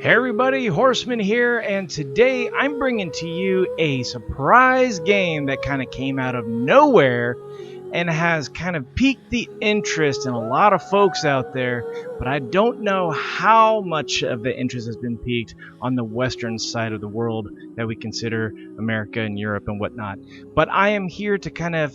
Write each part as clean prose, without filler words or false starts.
Hey everybody, Horseman here, and today I'm bringing to you a surprise game that kind of came out of nowhere and has kind of piqued the interest in a lot of folks out there, but I don't know how much of the interest has been piqued on the western side of the world that we consider America and Europe and whatnot. But I am here to kind of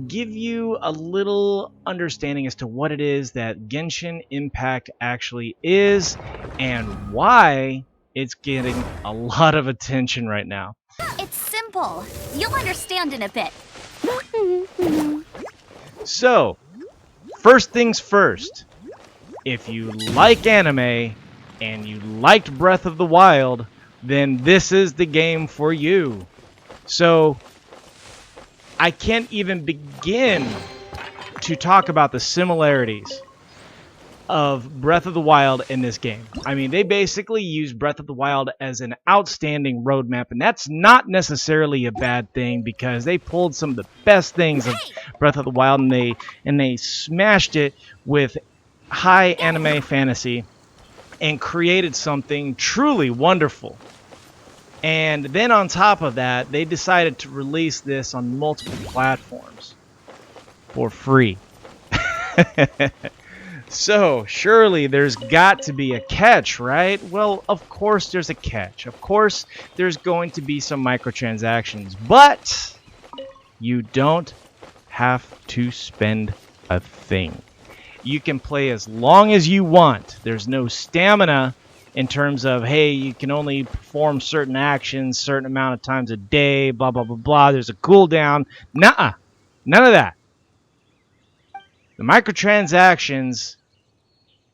give you a little understanding as to what it is that Genshin Impact actually is and why it's getting a lot of attention right now. It's simple. You'll understand in a bit. So, first things first, if you like anime and you liked Breath of the Wild, then this is the game for you. So, I can't even begin to talk about the similarities of Breath of the Wild in this game. I mean, they basically use Breath of the Wild as an outstanding roadmap, and that's not necessarily a bad thing because they pulled some of the best things of Breath of the Wild and they smashed it with high anime fantasy and created something truly wonderful. And then on top of that, they decided to release this on multiple platforms for free. So, surely there's got to be a catch, right? Well, of course there's a catch. Of course there's going to be some microtransactions, but you don't have to spend a thing. You can play as long as you want. There's no stamina in terms of, hey, you can only perform certain actions certain amount of times a day, blah, blah, blah, blah. There's a cooldown. Nuh-uh. None of that. The microtransactions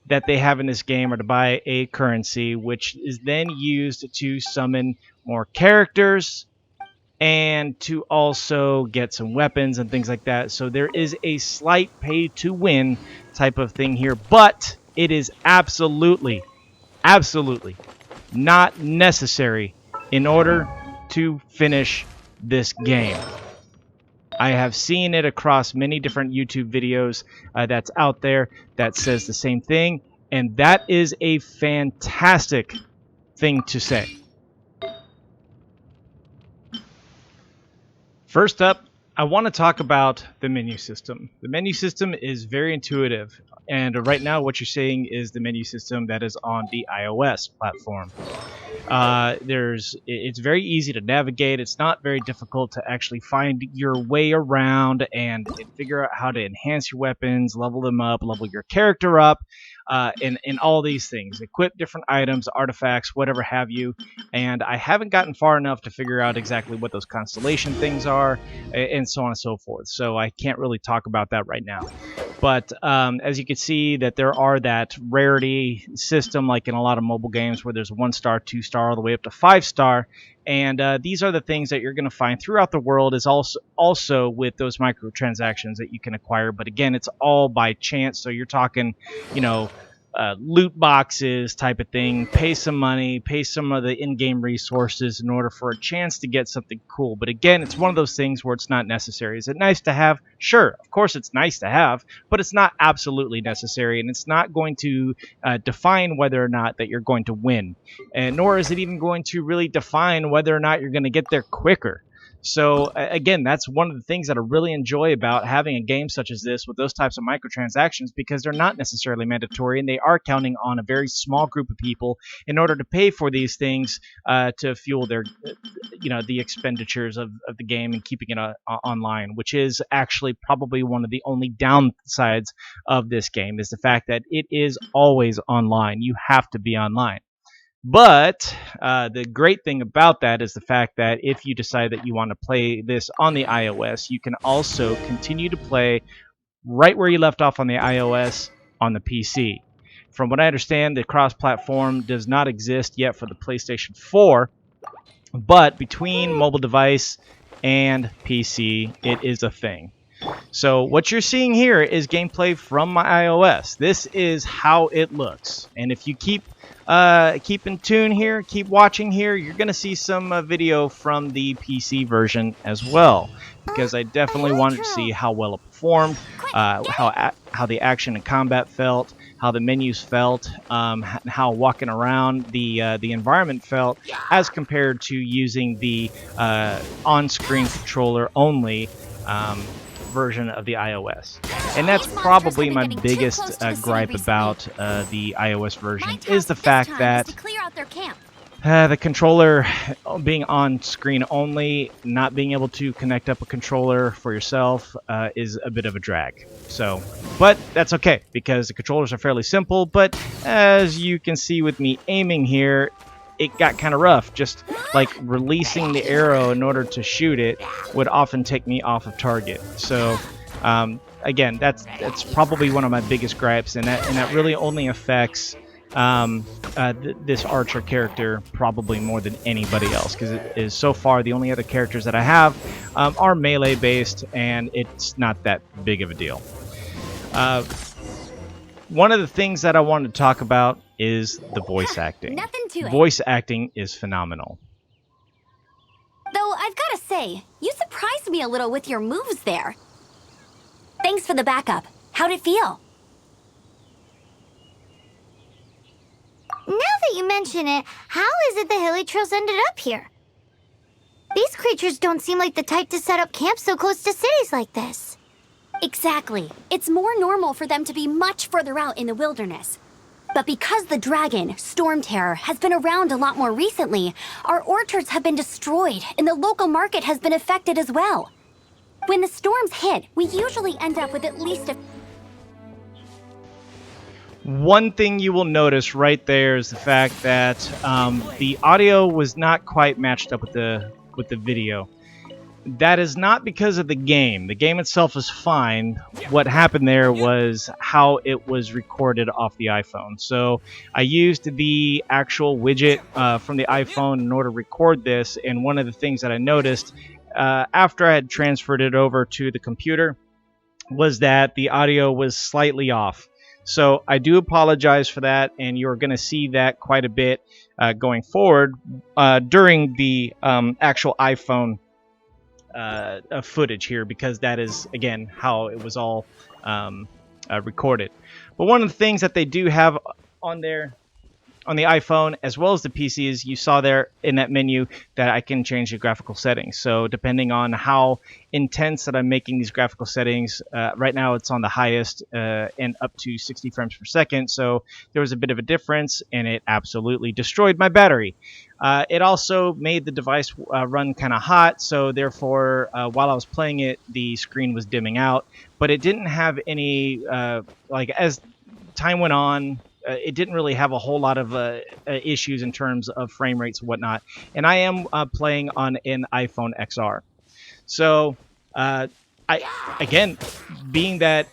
that they have in this game are to buy a currency, which is then used to summon more characters and to also get some weapons and things like that. So there is a slight pay-to-win type of thing here, but it is absolutely not necessary in order to finish this game. I have seen it across many different YouTube videos that's out there that says the same thing, and that is a fantastic thing to say. First up, I want to talk about the menu system. The menu system is very intuitive, and right now what you're seeing is the menu system that is on the iOS platform. It's very easy to navigate. It's not very difficult to actually find your way around and figure out how to enhance your weapons, level them up, level your character up, and all these things. Equip different items, artifacts, whatever have you. And I haven't gotten far enough to figure out exactly what those constellation things are, and so on and so forth. So I can't really talk about that right now. But as you can see, that there are that rarity system, like in a lot of mobile games, where there's 1-star, 2-star, all the way up to 5-star. And these are the things that you're going to find throughout the world, is also with those microtransactions that you can acquire. But again, it's all by chance. So you're talking, loot boxes type of thing. Pay some money, pay some of the in-game resources in order for a chance to get something cool. But again, it's one of those things where it's not necessary. Is it nice to have? Sure, of course it's nice to have, but it's not absolutely necessary, and it's not going to define whether or not that you're going to win, and nor is it even going to really define whether or not you're going to get there quicker. So again, that's one of the things that I really enjoy about having a game such as this with those types of microtransactions, because they're not necessarily mandatory, and they are counting on a very small group of people in order to pay for these things to fuel their, the expenditures of the game and keeping it online, which is actually probably one of the only downsides of this game, is the fact that it is always online. You have to be online. But the great thing about that is the fact that if you decide that you want to play this on the iOS, you can also continue to play right where you left off on the iOS on the PC. From what I understand, the cross-platform does not exist yet for the PlayStation 4, but between mobile device and PC, it is a thing. So what you're seeing here is gameplay from my iOS. This is how it looks. And if you keep in tune here, keep watching here, you're going to see some video from the PC version as well, because I definitely wanted to see how well it performed, how the action and combat felt, how the menus felt, how walking around the environment felt, as compared to using the on-screen controller only version of the iOS. And that's These monsters have probably been my getting too biggest close to the city gripe recently. about the iOS My version, task is the this fact time that is to clear out their camp. the controller being on screen only, not being able to connect up a controller for yourself, is a bit of a drag. So, but that's okay, because the controllers are fairly simple, but as you can see with me aiming here, it got kind of rough. Just like releasing the arrow in order to shoot it would often take me off of target. So, again, that's probably one of my biggest gripes, and that really only affects this archer character probably more than anybody else, because it is so far the only other characters that I have are melee based, and it's not that big of a deal. One of the things that I wanted to talk about is the voice acting. Nothing to it. Voice acting is phenomenal. Though I've got to say, you surprised me a little with your moves there. Thanks for the backup. How'd it feel? Now that you mention it, how is it the hilly trails ended up here? These creatures don't seem like the type to set up camp so close to cities like this. Exactly. It's more normal for them to be much further out in the wilderness. But because the dragon, Storm Terror, has been around a lot more recently, our orchards have been destroyed and the local market has been affected as well. When the storms hit, we usually end up with at least a... One thing you will notice right there is the fact that the audio was not quite matched up with the video. That is not because of the game. The game itself is fine. What happened there was how it was recorded off the iPhone. So I used the actual widget from the iPhone in order to record this, and one of the things that I noticed after I had transferred it over to the computer was that the audio was slightly off. So I do apologize for that, and you're going to see that quite a bit going forward during the actual iPhone footage here, because that is, again, how it was all recorded. But one of the things that they do have on there, on the iPhone as well as the PC, is you saw there in that menu that I can change the graphical settings. So depending on how intense that I'm making these graphical settings, right now it's on the highest and up to 60 frames per second. So there was a bit of a difference, and it absolutely destroyed my battery. It also made the device run kind of hot, so therefore while I was playing it, the screen was dimming out, but it didn't have any, like, as time went on, it didn't really have a whole lot of issues in terms of frame rates and whatnot. And I am playing on an iPhone XR. So, again, being that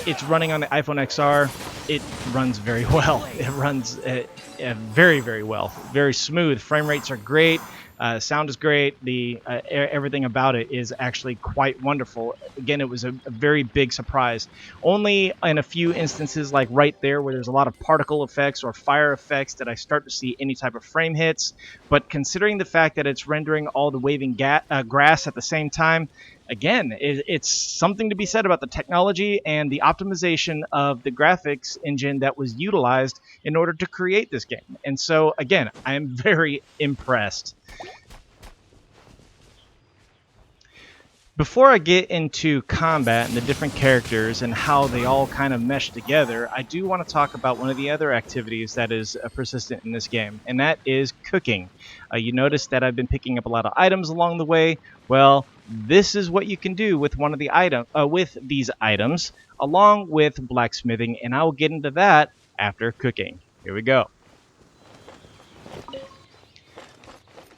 it's running on the iPhone XR, it runs very well. It runs very, very well. Very smooth. Frame rates are great. Sound is great. Everything about it is actually quite wonderful. Again, it was a very big surprise. Only in a few instances, like right there where there's a lot of particle effects or fire effects, did I start to see any type of frame hits. But considering the fact that it's rendering all the waving grass at the same time, again, it's something to be said about the technology and the optimization of the graphics engine that was utilized in order to create this game. And so, again, I am very impressed. Before I get into combat and the different characters and how they all kind of mesh together, I do want to talk about one of the other activities that is persistent in this game, and that is cooking. You notice that I've been picking up a lot of items along the way. Well, this is what you can do with one of the with these items, along with blacksmithing, and I will get into that after cooking. Here we go.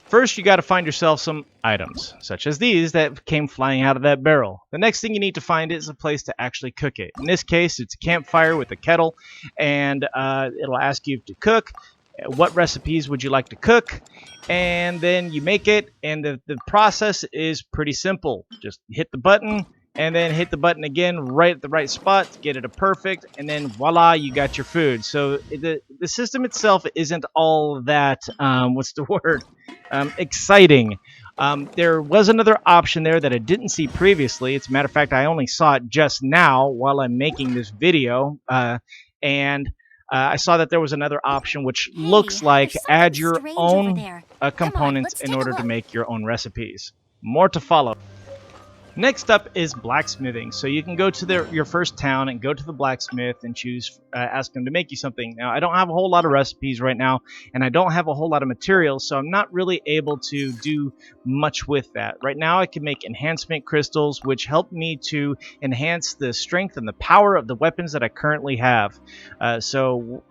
First, you got to find yourself some items, such as these that came flying out of that barrel. The next thing you need to find is a place to actually cook it. In this case, it's a campfire with a kettle, and it'll ask you to cook. What recipes would you like to cook? And then you make it, and the process is pretty simple. Just hit the button, and then hit the button again right at the right spot to get it a perfect, and then voila, you got your food. So the system itself isn't all that, what's the word? Exciting. There was another option there that I didn't see previously. As a matter of fact, I only saw it just now while I'm making this video. and I saw that there was another option which Hey, looks like there's something add your strange over own there. Come on, components let's in take a order to look. make your own recipes. More to follow. Next up is blacksmithing. So you can go to your first town and go to the blacksmith and ask him to make you something. Now, I don't have a whole lot of recipes right now, and I don't have a whole lot of materials, so I'm not really able to do much with that. Right now, I can make enhancement crystals, which help me to enhance the strength and the power of the weapons that I currently have. So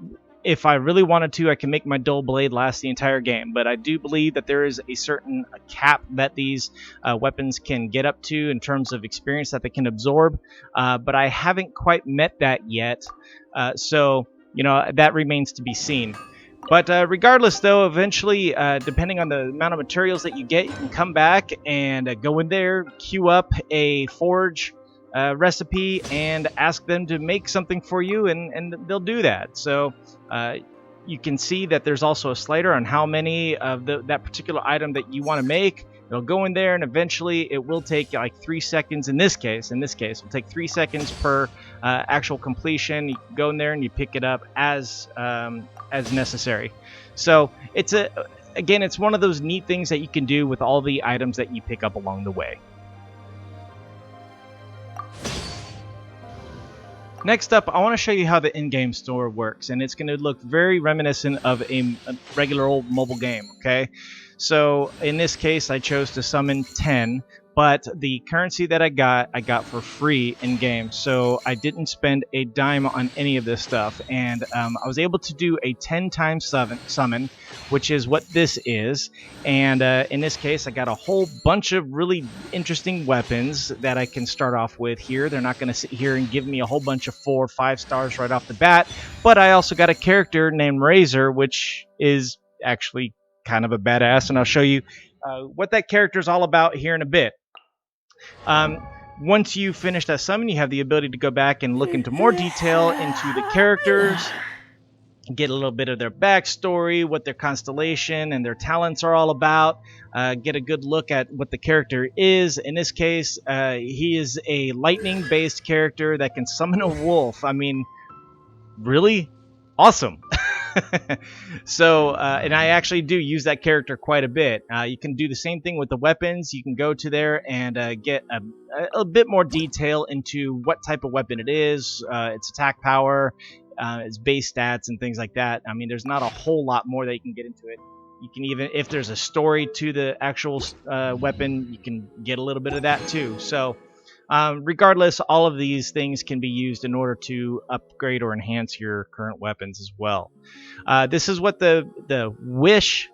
if I really wanted to, I can make my dull blade last the entire game, but I do believe that there is a certain cap that these weapons can get up to in terms of experience that they can absorb, but I haven't quite met that yet, so that remains to be seen. But regardless, though, eventually, depending on the amount of materials that you get, you can come back and go in there, queue up a forge recipe, and ask them to make something for you, and they'll do that. So you can see that there's also a slider on how many of that particular item that you want to make. It'll go in there, and eventually it will take like 3 seconds. In this case, it'll take 3 seconds per actual completion. You go in there and you pick it up as necessary. So it's one of those neat things that you can do with all the items that you pick up along the way. Next up, I want to show you how the InGame Store works, and it's going to look very reminiscent of a regular old mobile game, okay? So in this case, I chose to summon 10, but the currency that I got for free in-game, so I didn't spend a dime on any of this stuff, and I was able to do a 10-time summon, which is what this is, and in this case, I got a whole bunch of really interesting weapons that I can start off with here. They're not going to sit here and give me a whole bunch of 4 or 5 stars right off the bat, but I also got a character named Razor, which is actually kind of a badass, and I'll show you what that character is all about here in a bit. Once you finish that summon, you have the ability to go back and look into more detail into the characters, get a little bit of their backstory, what their constellation and their talents are all about, get a good look at what the character is. In this case, he is a lightning-based character that can summon a wolf. I mean, really? Awesome. So, and I actually do use that character quite a bit. You can do the same thing with the weapons. You can go to there and get a bit more detail into what type of weapon it is, its attack power, its base stats, and things like that. I mean, there's not a whole lot more that you can get into it. You can even, if there's a story to the actual weapon, you can get a little bit of that too. So, regardless, all of these things can be used in order to upgrade or enhance your current weapons as well. This is what the wish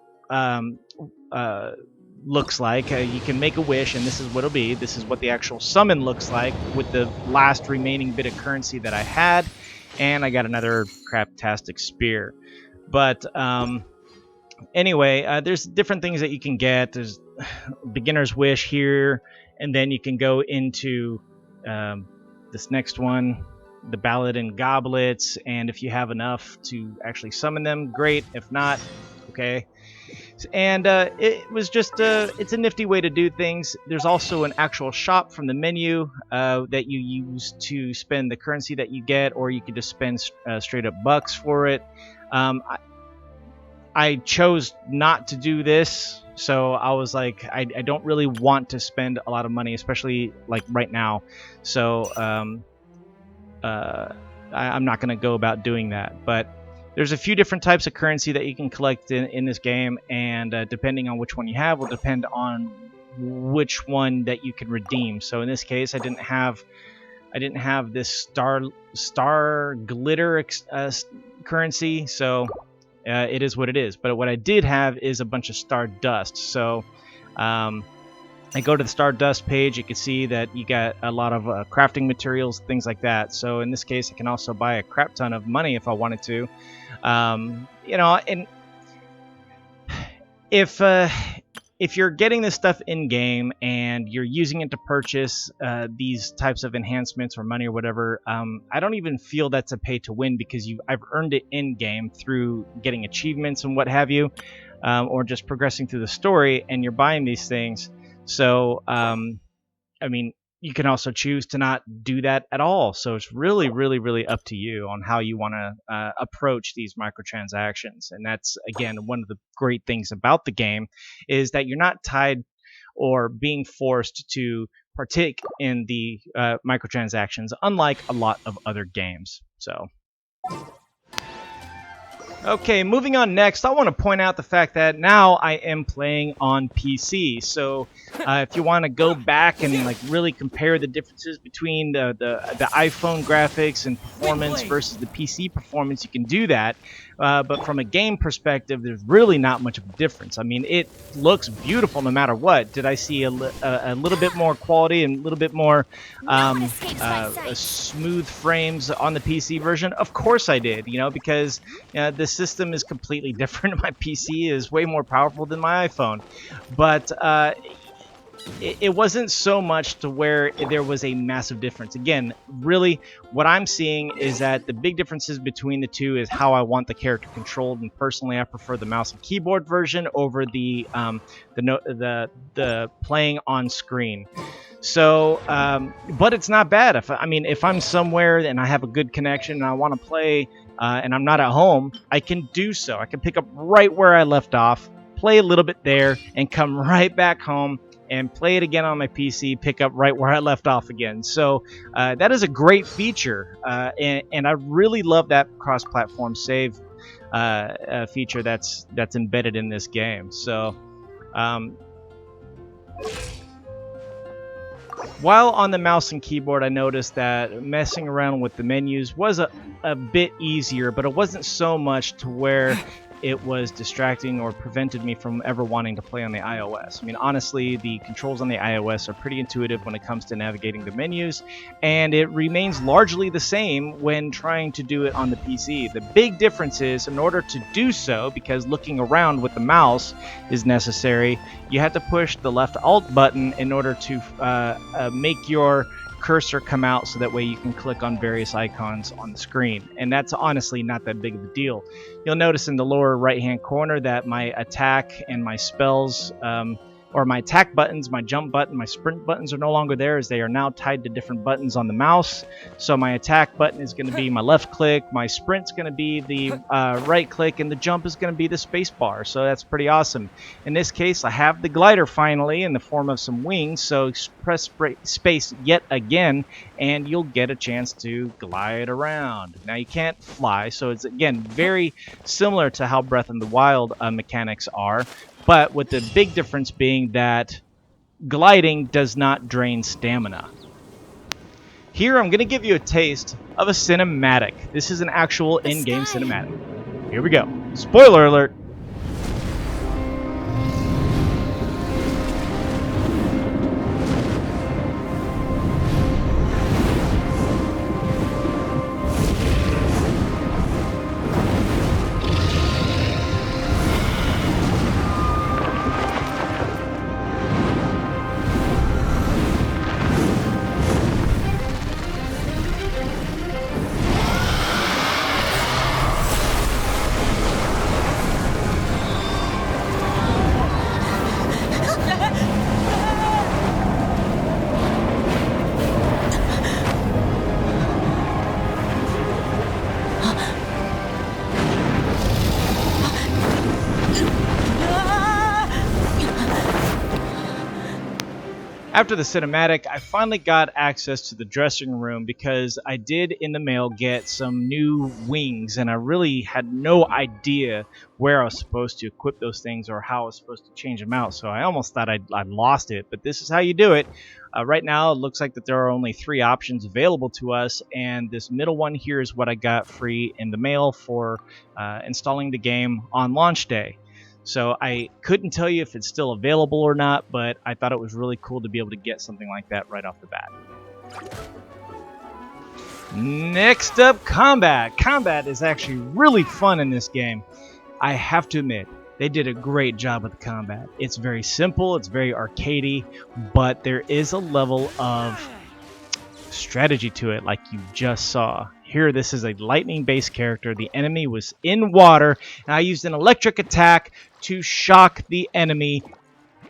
looks like. You can make a wish, and this is what it'll be. This is what the actual summon looks like with the last remaining bit of currency that I had, and I got another craptastic spear. But anyway, there's different things that you can get. There's beginner's wish here, and then you can go into this next one, the ballad and goblets, and if you have enough to actually summon them, great. If not, okay. And it was just it's a nifty way to do things. There's also an actual shop from the menu that you use to spend the currency that you get, or you can just spend straight up bucks for it. I chose not to do this, so I was like, I don't really want to spend a lot of money, especially like right now. So I'm not going to go about doing that. But there's a few different types of currency that you can collect in this game, and depending on which one you have will depend on which one that you can redeem. So in this case, I didn't have this star glitter currency, so it is what it is. But what I did have is a bunch of star dust. So I go to the Stardust page, you can see that you got a lot of crafting materials, things like that. So in this case, I can also buy a crap ton of money if I wanted to. And if you're getting this stuff in game and you're using it to purchase these types of enhancements or money or whatever, I don't even feel that's a pay to win, because I've earned it in game through getting achievements and what have you, or just progressing through the story, and you're buying these things. So, I mean, you can also choose to not do that at all. So it's really, really, really up to you on how you want to approach these microtransactions. And that's, again, one of the great things about the game is that you're not tied or being forced to partake in the microtransactions, unlike a lot of other games. So. Okay, moving on next, I want to point out the fact that now I am playing on PC. So, if you want to go back and like really compare the differences between the iPhone graphics and performance versus the PC performance, you can do that. But from a game perspective, there's really not much of a difference. I mean, it looks beautiful no matter what. Did I see a little bit more quality and a little bit more smooth frames on the PC version? Of course I did, because the system is completely different. My PC is way more powerful than my iPhone. But it wasn't so much to where there was a massive difference. Again, really, what I'm seeing is that the big differences between the two is how I want the character controlled. And personally, I prefer the mouse and keyboard version over the playing on screen. So, but it's not bad. If I'm somewhere and I have a good connection and I want to play and I'm not at home, I can do so. I can pick up right where I left off, play a little bit there, and come right back home and play it again on my PC, pick up right where I left off again. So that is a great feature, and I really love that cross-platform save feature that's embedded in this game. So while on the mouse and keyboard, I noticed that messing around with the menus was a bit easier, but it wasn't so much to where it was distracting or prevented me from ever wanting to play on the iOS. I mean, honestly, the controls on the iOS are pretty intuitive when it comes to navigating the menus, and it remains largely the same when trying to do it on the PC. The big difference is, in order to do so, because looking around with the mouse is necessary, you have to push the left Alt button in order to make your cursor come out so that way you can click on various icons on the screen. And that's honestly not that big of a deal. You'll notice in the lower right hand corner that my attack and my spells, or my attack buttons, my jump button, my sprint buttons are no longer there, as they are now tied to different buttons on the mouse. So my attack button is going to be my left click, my sprint's going to be the right click, and the jump is going to be the space bar. So that's pretty awesome. In this case, I have the glider finally in the form of some wings, so press space yet again and you'll get a chance to glide around. Now you can't fly, so it's again very similar to how Breath of the Wild mechanics are, but with the big difference being that gliding does not drain stamina. Here I'm going to give you a taste of a cinematic. This is an actual in-game cinematic. Here we go. Spoiler alert. After the cinematic, I finally got access to the dressing room because I did in the mail get some new wings, and I really had no idea where I was supposed to equip those things or how I was supposed to change them out. So I almost thought I'd lost it, but this is how you do it. Right now, it looks like that there are only 3 options available to us, and this middle one here is what I got free in the mail for installing the game on launch day. So I couldn't tell you if it's still available or not, but I thought it was really cool to be able to get something like that right off the bat. Next up, combat. Combat is actually really fun in this game. I have to admit, they did a great job with the combat. It's very simple, it's very arcadey, but there is a level of strategy to it like you just saw. Here, this is a lightning-based character. The enemy was in water, and I used an electric attack to shock the enemy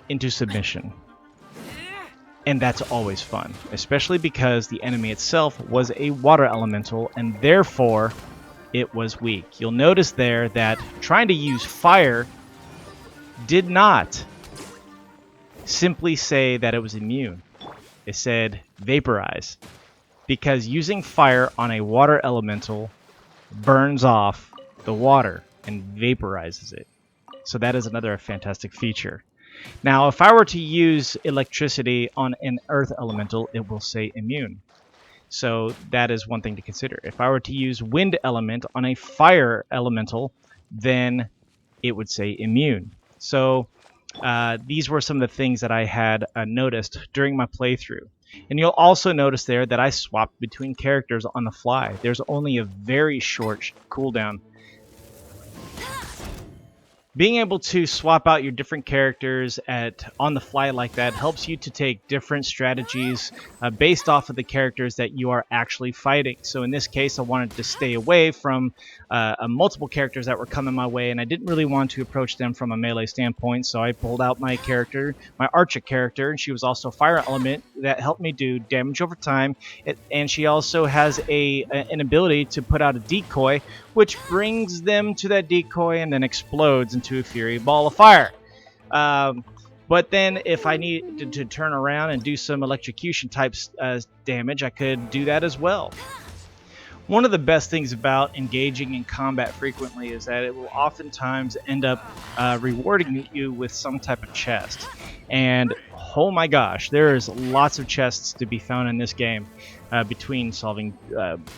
into submission. And that's always fun, especially because the enemy itself was a water elemental and therefore it was weak. You'll notice there that trying to use fire did not simply say that it was immune. It said vaporize, because using fire on a water elemental burns off the water and vaporizes it. So that is another fantastic feature. Now, if I were to use electricity on an earth elemental, it will say immune. So that is one thing to consider. If I were to use wind element on a fire elemental, then it would say immune. So these were some of the things that I had noticed during my playthrough. And you'll also notice there that I swapped between characters on the fly. There's only a very short cooldown. Being able to swap out your different characters on the fly like that helps you to take different strategies based off of the characters that you are actually fighting. So in this case, I wanted to stay away from multiple characters that were coming my way, and I didn't really want to approach them from a melee standpoint, so I pulled out my character, my Archer character, and she was also fire element that helped me do damage over time, and she also has an ability to put out a decoy, which brings them to that decoy and then explodes into a fury ball of fire. But then if I needed to turn around and do some electrocution type damage, I could do that as well. One of the best things about engaging in combat frequently is that it will oftentimes end up rewarding you with some type of chest. And oh my gosh, there's lots of chests to be found in this game, between solving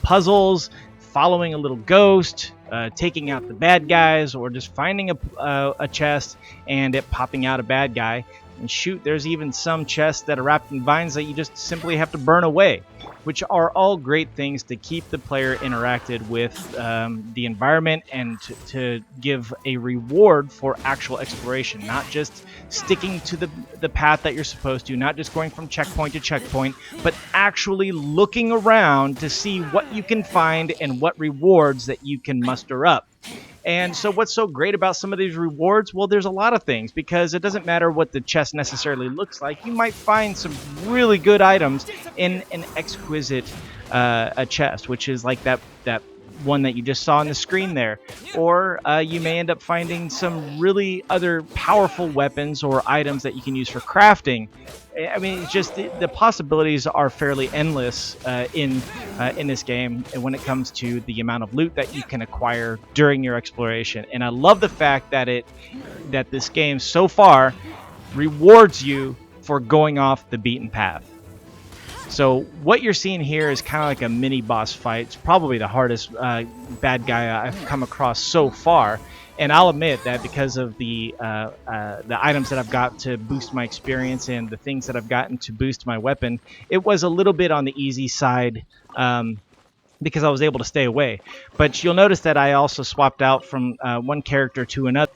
puzzles, following a little ghost, taking out the bad guys, or just finding a chest and it popping out a bad guy. And shoot, there's even some chests that are wrapped in vines that you just simply have to burn away, which are all great things to keep the player interacted with the environment and to give a reward for actual exploration, not just sticking to the path that you're supposed to, not just going from checkpoint to checkpoint, but actually looking around to see what you can find and what rewards that you can muster up. And so what's so great about some of these rewards? Well, there's a lot of things, because it doesn't matter what the chest necessarily looks like. You might find some really good items in an exquisite a chest, which is like that one that you just saw on the screen there. Or you may end up finding some really other powerful weapons or items that you can use for crafting. I mean, it's just the possibilities are fairly endless in this game, and when it comes to the amount of loot that you can acquire during your exploration. And I love the fact that this game so far rewards you for going off the beaten path. So what you're seeing here is kind of like a mini boss fight. It's probably the hardest bad guy I've come across so far. And I'll admit that because of the items that I've got to boost my experience and the things that I've gotten to boost my weapon, it was a little bit on the easy side because I was able to stay away. But you'll notice that I also swapped out from one character to another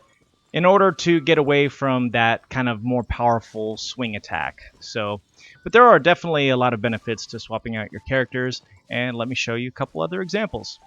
in order to get away from that kind of more powerful swing attack. But there are definitely a lot of benefits to swapping out your characters, and let me show you a couple other examples.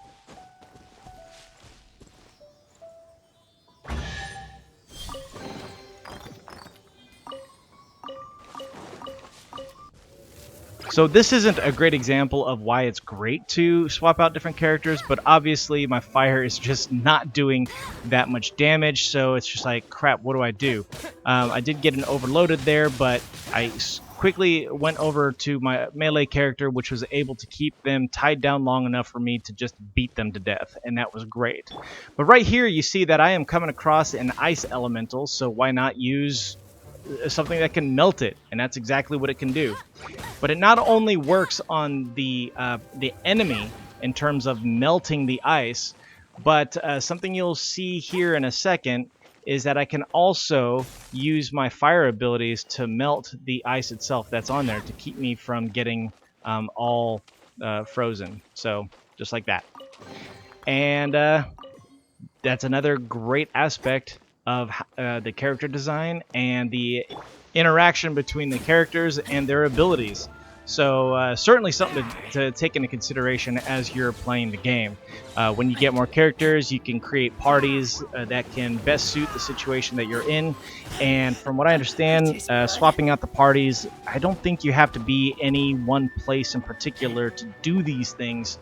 So this isn't a great example of why it's great to swap out different characters, but obviously my fire is just not doing that much damage, so it's just like, crap, what do I do? I did get an overloaded there, but I quickly went over to my melee character, which was able to keep them tied down long enough for me to just beat them to death, and that was great. But right here you see that I am coming across an ice elemental, so why not use something that can melt it? And that's exactly what it can do. But it not only works on the enemy in terms of melting the ice, but something you'll see here in a second is that I can also use my fire abilities to melt the ice itself that's on there to keep me from getting all frozen. So just like that. And that's another great aspect of the character design and the interaction between the characters and their abilities. So certainly something to take into consideration as you're playing the game. When you get more characters, you can create parties that can best suit the situation that you're in. And from what I understand, swapping out the parties, I don't think you have to be any one place in particular to do these things.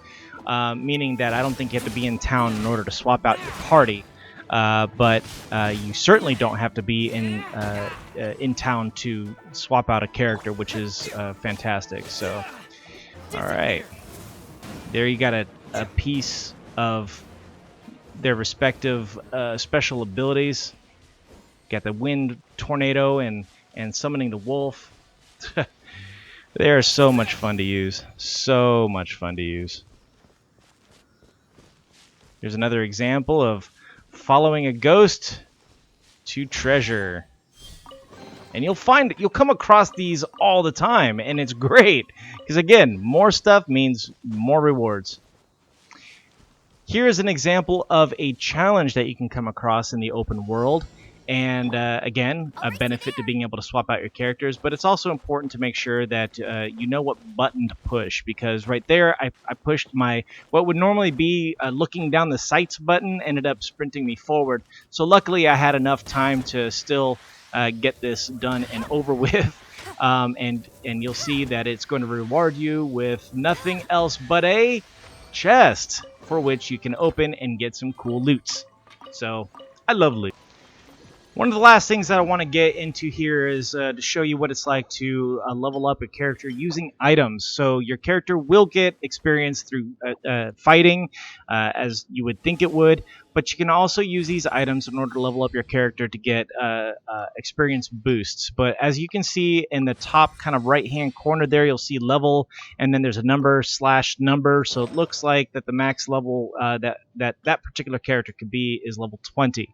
Meaning that I don't think you have to be in town in order to swap out your party. But you certainly don't have to be in town to swap out a character, which is fantastic. So, all right, there you got a piece of their respective special abilities. Got the wind tornado and summoning the wolf. They are so much fun to use. So much fun to use. Here's another example of following a ghost to treasure. And you'll come across these all the time, and it's great because again, more stuff means more rewards. Here is an example of a challenge that you can come across in the open world. And again, a benefit to being able to swap out your characters, but it's also important to make sure that you know what button to push, because right there I pushed my what would normally be looking down the sights button ended up sprinting me forward. So luckily I had enough time to still get this done and over with. And you'll see that it's going to reward you with nothing else but a chest, for which you can open and get some cool loots. So I love loot. One of the last things that I want to get into here is to show you what it's like to level up a character using items. So your character will get experience through fighting, as you would think it would, but you can also use these items in order to level up your character to get experience boosts. But as you can see in the top kind of right-hand corner there, you'll see level, and then there's a number/number. So it looks like that the max level that particular character could be is level 20.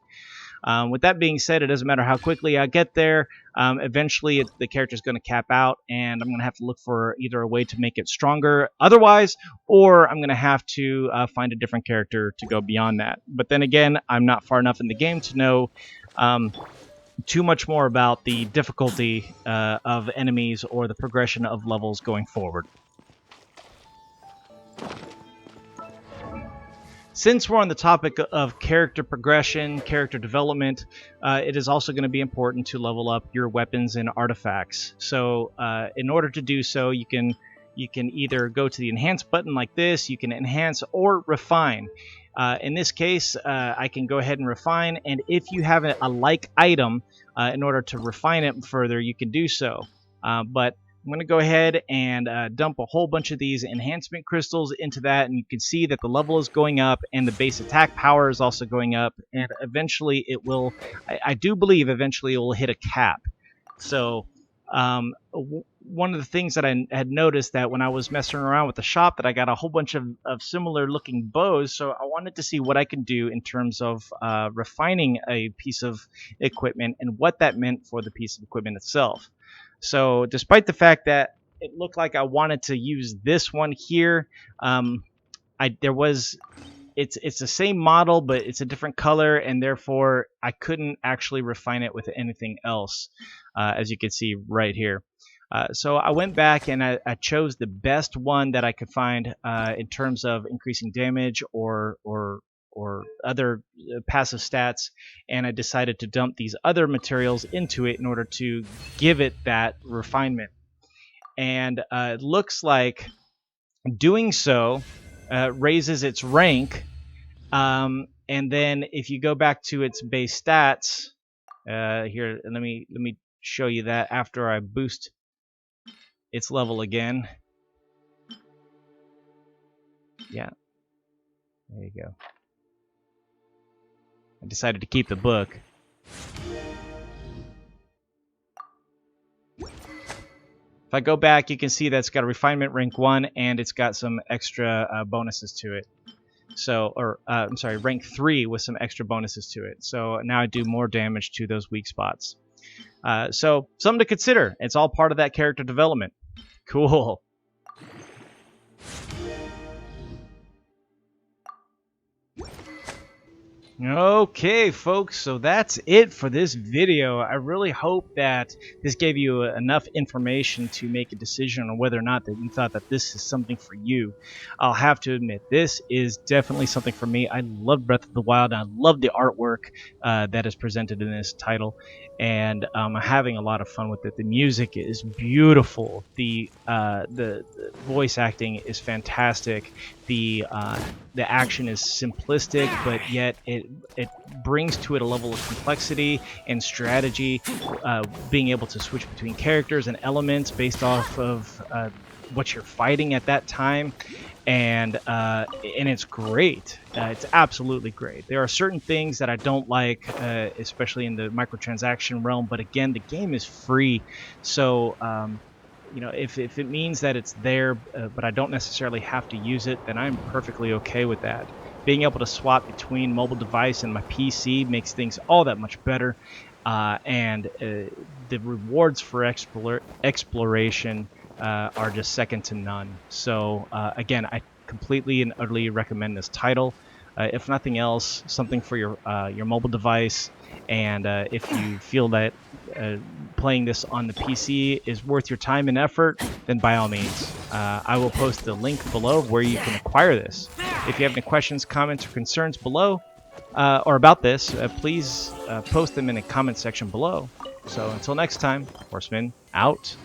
With that being said, it doesn't matter how quickly I get there. Eventually, the character is going to cap out, and I'm going to have to look for either a way to make it stronger otherwise, or I'm going to have to find a different character to go beyond that. But then again, I'm not far enough in the game to know too much more about the difficulty of enemies or the progression of levels going forward. Since we're on the topic of character progression, character development, it is also going to be important to level up your weapons and artifacts. So in order to do so, you can either go to the enhance button like this, you can enhance or refine. In this case, I can go ahead and refine, and if you have a like item, in order to refine it further, you can do so. But I'm going to go ahead and dump a whole bunch of these enhancement crystals into that, and you can see that the level is going up and the base attack power is also going up, and eventually it will, I do believe eventually it will hit a cap. So one of the things that I had noticed that when I was messing around with the shop, that I got a whole bunch of similar looking bows, so I wanted to see what I can do in terms of refining a piece of equipment and what that meant for the piece of equipment itself. So despite the fact that it looked like I wanted to use this one here, it's the same model, but it's a different color, and therefore I couldn't actually refine it with anything else, as you can see right here. So I went back and I chose the best one that I could find in terms of increasing damage or other passive stats, and I decided to dump these other materials into it in order to give it that refinement. And it looks like doing so raises its rank, and then if you go back to its base stats, here, let me show you that after I boost its level again. Yeah, there you go. I decided to keep the book. If I go back, you can see that it's got a refinement rank 1, and it's got some extra bonuses to it. So, I'm sorry, rank 3 with some extra bonuses to it. So now I do more damage to those weak spots. So something to consider. It's all part of that character development. Cool. Okay, folks, so that's it for this video. I really hope that this gave you enough information to make a decision on whether or not that you thought that this is something for you. I'll have to admit, this is definitely something for me. I love Breath of the Wild, and I love the artwork that is presented in this title, and I'm having a lot of fun with it. The music is beautiful. The voice acting is fantastic. The action is simplistic, but yet it brings to it a level of complexity and strategy, being able to switch between characters and elements based off of what you're fighting at that time, and it's great. It's absolutely great. There are certain things that I don't like, especially in the microtransaction realm, but again, the game is free, so if it means that it's there, but I don't necessarily have to use it, then I'm perfectly okay with that. Being able to swap between mobile device and my PC makes things all that much better, and the rewards for exploration are just second to none. So again, I completely and utterly recommend this title. If nothing else, something for your mobile device, and if you feel that playing this on the PC is worth your time and effort, then by all means, I will post the link below where you can acquire this. If you have any questions, comments, or concerns below, or about this, please post them in the comment section below. So until next time, Horseman out.